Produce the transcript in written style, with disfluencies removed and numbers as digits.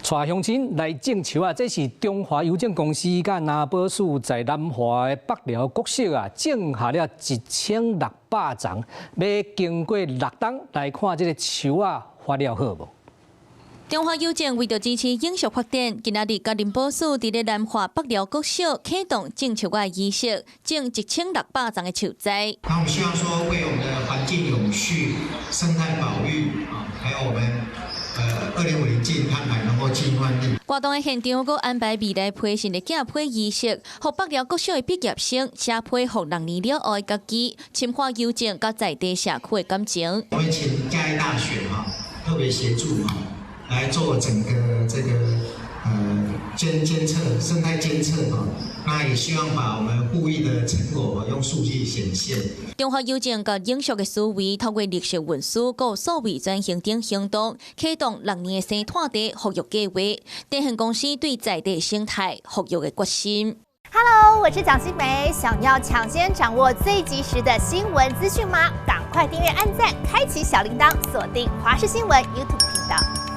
帶鄉親來種樹啊！這是中華郵政公司甲南寶署在南華的北寮國小啊，種下了1600叢，要經過6冬來看這個樹啊發了好無？中華郵政為着支持永續發展，今仔日甲南寶署佇咧南華北寮國小啟動種樹的儀式，種1600叢的樹栽。那我們希望說，為我們的環境永續、生態保育啊，還有我們2050淨碳排能夠盡萬力。活動的現場，佫安排未來培訓的競批儀式，互北寮國小的畢業生寫批互6年了後的家己，深化郵政甲在地社區的感情。我們請嘉義大學哈特別協助哈，來做整個這個監測生態監測哈，那也希望把我們護育的成果用數據顯現。中華郵政甲永續的思維，透過綠色運輸、個數位轉型等行動，啟動6年的生態地復育計劃，體現公司對在地生態復育的決心。Hello， 我是蔣新梅，想要搶先掌握最及時的新聞資訊嗎？趕快訂閱、按讚、開啟小鈴鐺，鎖定華視新聞 YouTube 頻道。